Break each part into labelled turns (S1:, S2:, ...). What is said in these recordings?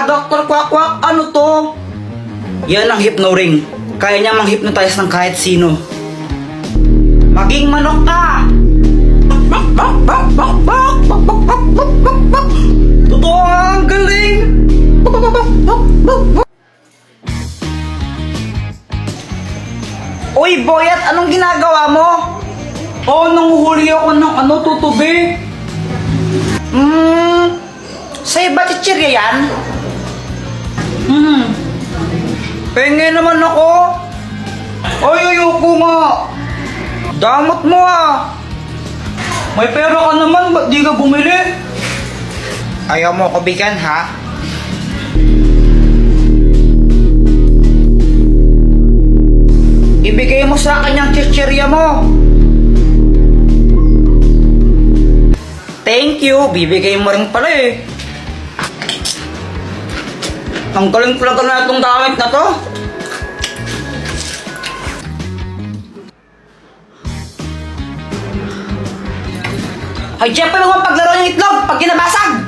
S1: Dr. Quack, ano to? Yan ang hypno-ring. Kaya niya mang-hypnotize ng kahit sino. Maging manok ka! Totoo, ang galing! Uy, Boyat, anong ginagawa mo? Nanguhuli ako ng tutubi. Sa'yo ba chichirya yan? Pengen naman ako. Ayoko nga. Damot mo ah. May pera ka naman, ba't di ka bumili? Ayaw mo ko bigyan, ha? Ibigay mo sa akin yung chichirya mo. Thank you, bibigay mo rin pala eh. Ang galing talaga na itong gamit na to. Ay, Jeff, huwag mo paglaro ng itlog pag ginabasag.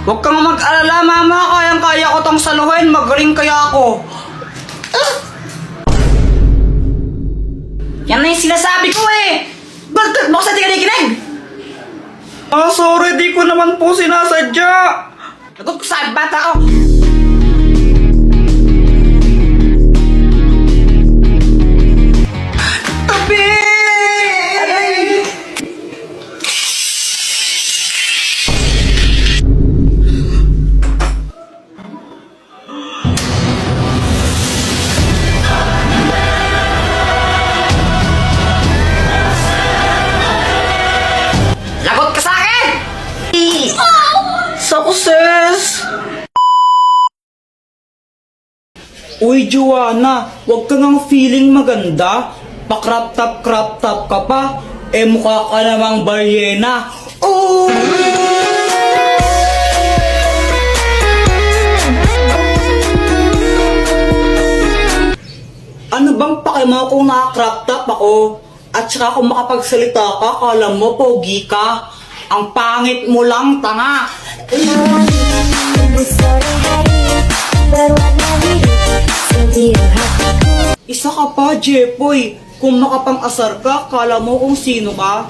S1: Huwag kang mag-alala, mama. Kayang-kaya ko tong saluhin. Magaling kaya ako. Yan na yung sinasabi ko eh. Bakit mo kasi di ka nakikinig? Sorry, di ko naman po sinasadya. Lagot ko sa bata ko. Tabi! Lagot ka sa akin! Success! Uy, Joanna, huwag ka ngang feeling maganda. Pa-crop top ka pa. Mukha ka namang balyena. Oh! Ano bang pakima kung naka-crop top ako? At saka kung makapagsalita ka, kala mo pogi ka. Ang pangit mo lang, tanga. Isa ka pa, Jepoy. Kung makapang-asar ka, kala mo kung sino ka.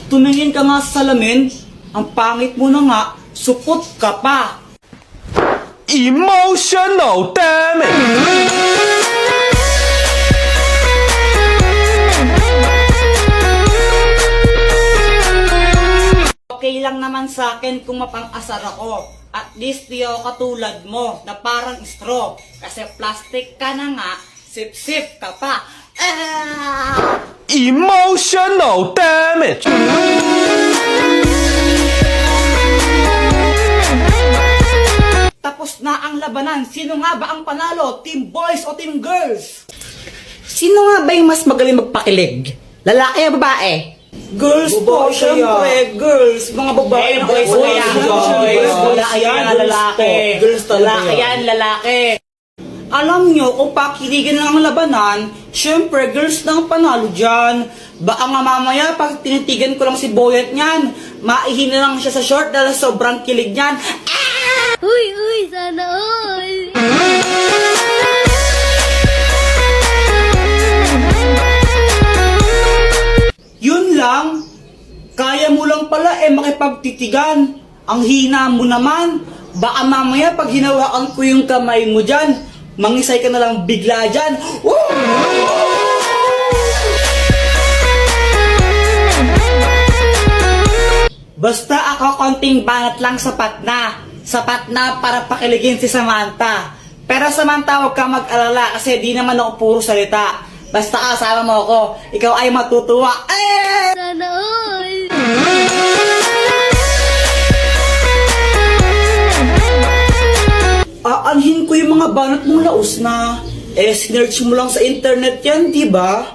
S1: Tumingin ka nga sa salamin. Ang pangit mo na nga, supot ka pa.
S2: Emotional damage!
S1: Okay lang naman sa akin kung mapang-asar ako. At least di ako katulad mo na parang straw. Kasi plastic ka na nga, sip-sip ka pa.
S2: Emotional damage!
S1: Tapos na ang labanan. Sino nga ba ang panalo? Team boys o team girls? Sino nga ba yung mas magaling magpakilig? Lalaki o babae? Girls po, syempre, girls. Mga babae,
S3: boys
S1: na
S3: kaya, boys. Lalaki yan, lalaki.
S1: Girls talaga
S3: Lalaki yan, lalaki.
S1: Alam nyo, kung pakiligan lang ang labanan, syempre, girls na ang panalo dyan. Baka nga mamaya, pag tinitigan ko lang si Boyet niyan, maihin na lang siya sa short dahil sobrang kilig niyan.
S4: Uy, sana all!
S1: Yun lang, kaya mo lang pala makipagtitigan. Ang hina mo naman. Baka mamaya pag hinawakan ko yung kamay mo dyan, mangisay ka na lang bigla dyan. Basta ako konting banat lang sapat na. Sapat na para pakiligin si Samantha. Pero Samantha, huwag kang mag-alala kasi di naman ako puro salita. Basta kasama mo ako, ikaw ay matutuwa.
S4: Sana all!
S1: Aanhin ko yung mga banat mong laos na. Sinerch mo lang sa internet yan, di ba?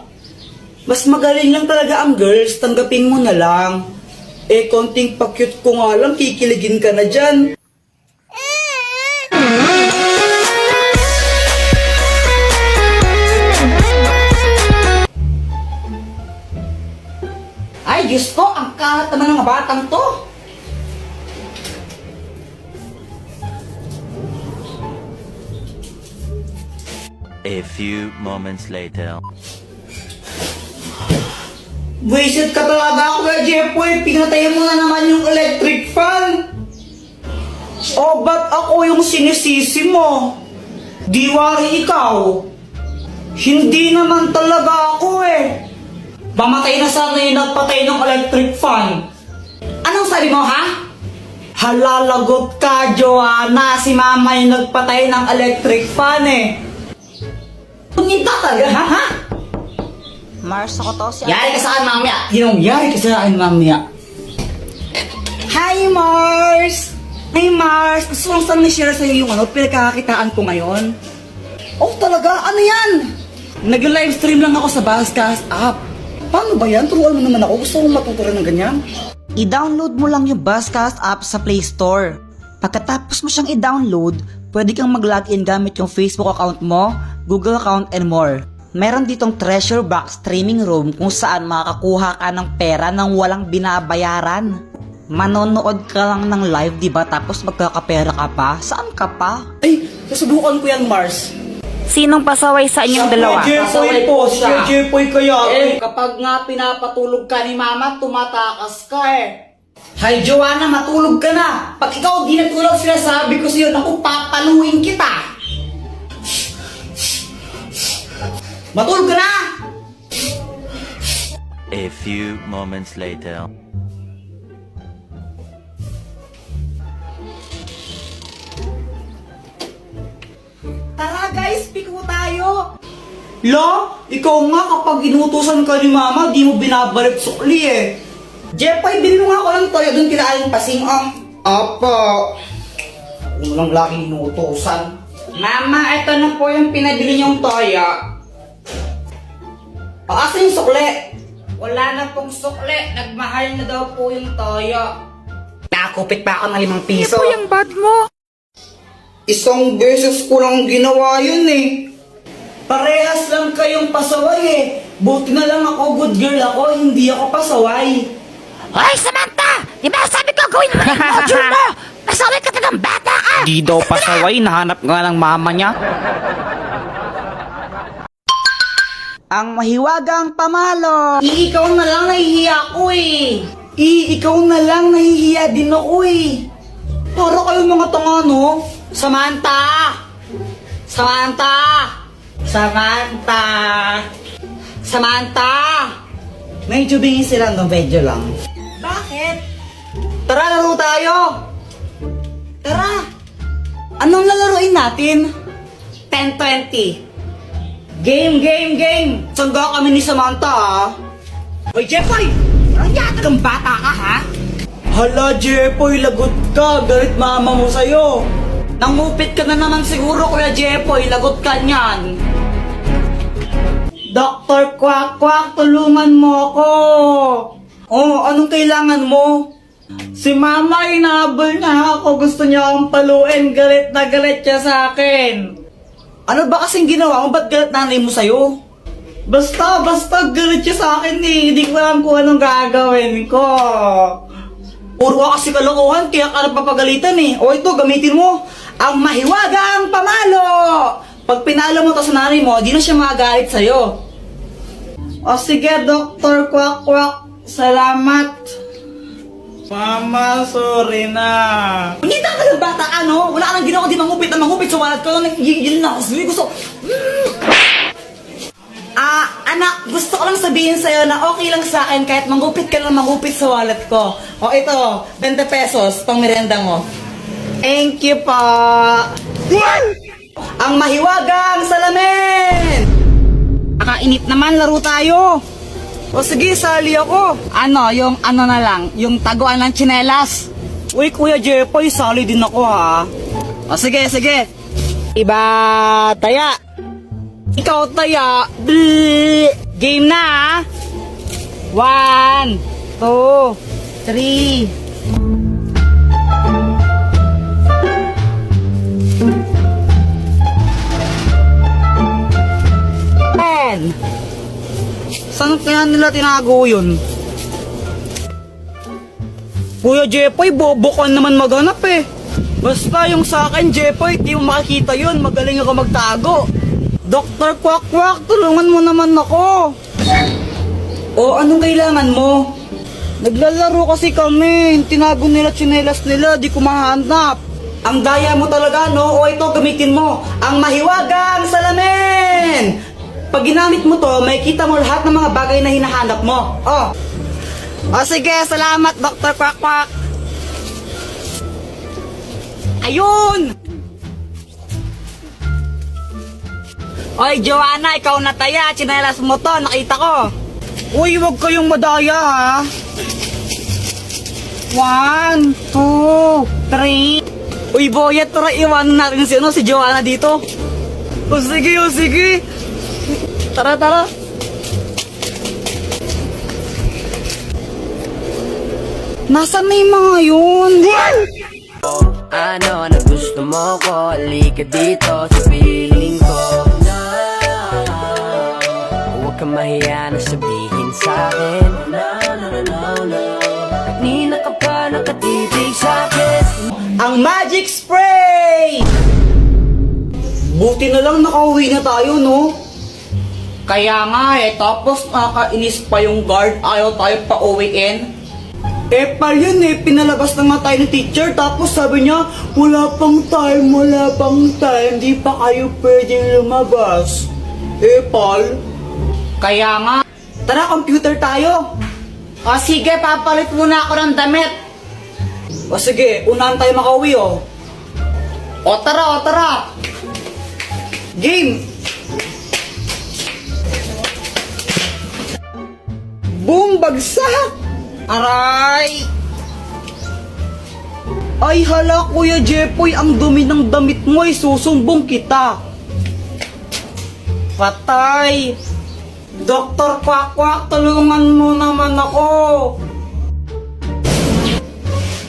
S1: Mas magaling lang talaga ang girls, tanggapin mo na lang. Konting pa-cute ko nga lang, kikiligin ka na dyan. Ay, Diyos ko, ang kalat naman ng batang to.
S5: A few moments later.
S1: Buisit ka talaga, Kuya Jepoy. Pinatay mo na naman yung electric fan. O, ba't ako yung sinisisi mo? Di wari ikaw. Hindi naman talaga ako eh. Mamatay na sana yung nagpatay ng electric fan. Anong sabi mo, ha? Halalagot ka, Joanna. Si mama yung nagpatay ng electric fan eh. Punita talaga, ha?
S3: Mars, ako to si
S1: Yari ka sa akin, mamaya. Yari ka sa akin, mamaya. Hi, Mars! Hi, Mars! Gusto kong saan na-share sa'yo yung pinagkakakitaan ko ngayon. Oh, talaga? Ano yan? Nag-livestream lang ako sa Buzzcast app. Paano ba yan? Turuan mo naman ako. Gusto kong matutunan ng ganyan. I-download mo lang yung Buzzcast app sa Play Store. Pagkatapos mo siyang i-download, pwede kang mag-login gamit yung Facebook account mo, Google account, and more. Meron ditong treasure box streaming room kung saan makakakuha ka ng pera nang walang binabayaran. Manonood ka lang ng live, diba? Tapos magkakapera ka pa? Saan ka pa? Ay, susubukan ko yan, Mars.
S3: Sinong pasaway sa inyong dalawa?
S1: Jepoy po, siya Jepoy kaya. Kapag nga pinapatulog ka ni Mama, tumatakas ka eh. Hi, Joanna, matulog ka na. Pag ikaw di natulog, sinasabi ko sa'yo, naku, papaluin kita. Matulog ka na!
S5: A few moments later.
S1: Tara guys, piko tayo! La, ikaw nga kapag inutusan ka ni Mama, di mo binabalik sukli eh. Jepoy, bilhin mo nga ako ng toyo dun kila Aling Pasing, oh. Apo. Unang laki inutusan. Mama, ito na po yung pinabili niyong toyo. O, asan yung sukli? Wala na pong sukli. Nagmahal na daw po yung toyo. Nakakupit pa ako ng 5 piso.
S3: Ito yung bad mo.
S1: Isang beses ko lang ginawa yun eh. Parehas lang kayong pasaway eh. Buti na lang ako, good girl ako, hindi ako pasaway.
S6: Hoy, Samantha! Di ba sabi ko gawin mo na yung module mo? Pasaway ka ng bata ka!
S3: Di daw pasaway, nahanap nga ng mama niya.
S1: Ang mahiwagang pamalo. Ikaw na lang nahihiya ko eh. Ikaw na lang nahihiya din ako eh. Para kayong mga tanga no? Samantha! Samantha! Samantha! Samantha! Medyo bingin sila, no? Medyo lang. Bakit? Tara, laro tayo! Tara! Anong lalaroin natin? 10-20. Game! Sangga kami ni Samantha, ha? Hoy, Jepoy! Anong yata kang bata ka, ha? Hala, Jepoy, lagot ka. Galit mama mo sa'yo. Nangupit ka na naman siguro, Kuya Jepoy. Lagot ka niyan. Dr. Quack, tulungan mo ako. Oh, anong kailangan mo? Si Mama, inahabol na ako. Gusto niya akong paluin. Galit na galit siya sa akin. Ano ba kasing ginawa mo? Ba't galit nanay mo sa'yo? Basta galit siya sa akin eh. Hindi ko alam kung anong gagawin ko. Puro ka kasi kalokohan, kaya ka napapagalitan eh. O ito, gamitin mo. Ang mahiwagang pamalo! Pag pinalo mo to sa nanay mo, di na siya magagalit sa'yo. O sige, Dr. Quack. Salamat. Mama, sorry na. Hindi ka ng bata ka, no? Wala ka nang ginawa, di mangupit sa wallet ko. Nagigil na ako. Gusto. Anak, gusto ko lang sabihin sa'yo na okay lang sa akin kahit mangupit ka lang mangupit sa wallet ko. O ito, 20 pesos, pang merenda mo. Thank you po. Ang mahiwagang salamin! Nakainit naman, laro tayo. O sige, sali ako. Yung na lang, yung taguan ng tsinelas. Uy, Kuya Jepoy, sali din ako ha. O sige. Iba, taya. Ikaw taya. Game na ha. 1, 2, 3. Saan kaya nila tinago yun? Kuya Jepoy, bobo ka naman maghanap eh. Basta yung sa akin, Jepoy, di mo makikita yun. Magaling ako magtago. Dr. Quack, tulungan mo naman ako. O, anong kailangan mo? Naglalaro kasi kami. Tinago nila tsinelas nila, di ko mahanap. Ang daya mo talaga, no? O ito, gamitin mo. Ang mahiwagang salamin! Pag ginamit mo to, may kita mo lahat ng mga bagay na hinahanap mo. O, sige, salamat, Dr. Quack. Ayun! Oy, Joanna, ikaw na taya. Tsinelas mo to, nakita ko. Uy, wag kayong madaya, ha? 1, 2, 3. Uy, Boyet, tara iwanan natin si Joanna dito. O sige. Tara. Nasaan na yung mga yun?
S7: Ano na gusto mo ko? Halika dito sa piling ko na huwag kang mahiya na sabihin sa'kin. Kanina ka pa nakatitig sa'kin.
S1: Ang magic spray! Buti na lang nakauwi na tayo, no? Kaya nga tapos nakakainis pa yung guard, ayaw tayo pa uwiin. Pal yun pinalabas na nga tayo ng teacher, tapos sabi niya, wala pang time, di pa kayo pwedeng lumabas. Pal? Kaya nga. Tara, computer tayo. O sige, papalit muna ako ng damit. O sige, unahan tayo makauwi, O tara. Game! Boom! Bagsak! Aray! Ay hala, Kuya Jepoy, ang dumi ng damit mo, susumbong kita. Patay! Dr. Quack, tulungan mo naman ako.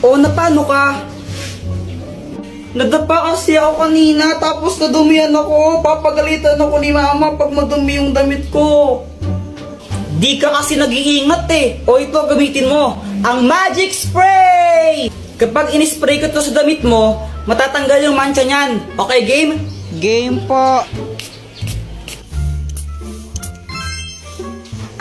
S1: O, napano ka? Nadapa kasi ako kanina, tapos nadumihan ako. Papagalitan ako ni Mama pag madumi yung damit ko. Di ka kasi nag-iingat O ito, gamitin mo. Ang magic spray! Kapag in-spray ko to sa damit mo, matatanggal yung mancha niyan. Okay, game? Game po.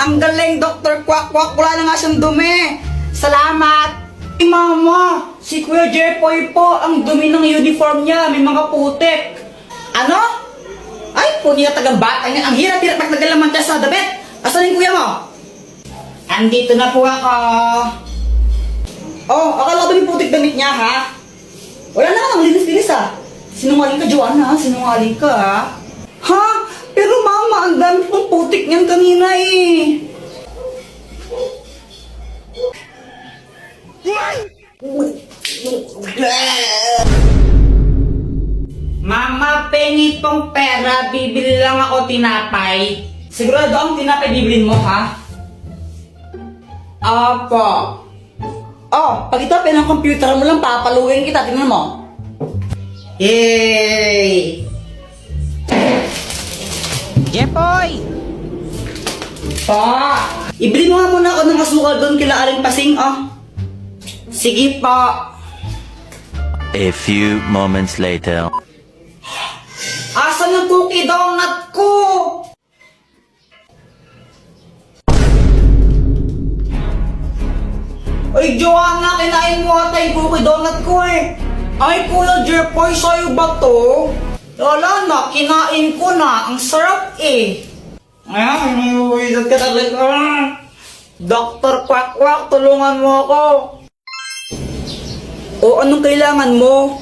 S1: Ang galing, Dr. Quack. Wala na nga siyang dumi. Salamat. Mama, si Kuya Jepoy po, ang dumi ng uniform niya, may mga putik. Ano? Ay, po niya tagang bata niya. Ang hirap-hirap magtagal naman siya sa damit. Asan yung kuya mo? Andito na po ako. Oh, akala ba yung putik damit niya, ha? Wala naman ang linis-linis, Sinungaling ka, Joanna, sinungaling ka, Ha? Pero mama, ang dami pong putik niyan kanina, Mama, pengi pong pera, bibili lang ako tinapay. Sigurado ang tinapay bibilin mo, ha? Apo. Pag itapay ng computer mo lang, papaluin kita. Tingnan mo. Yay!
S3: Jepoy!
S1: Ibili mo nga muna ako ng asukal doon kila Aling Pasing, Sige pa.
S5: A few moments later.
S1: Asan ang cookie donut ko? Ay, Joanna, kinain mo ata yung cookie donut ko Ay, Kuya Jepoy, sa'yo ba to? Wala na, kinain ko na. Ang sarap Ay, inuwisat ka talaga. Dr. Quack, tulungan mo ako. O, anong kailangan mo?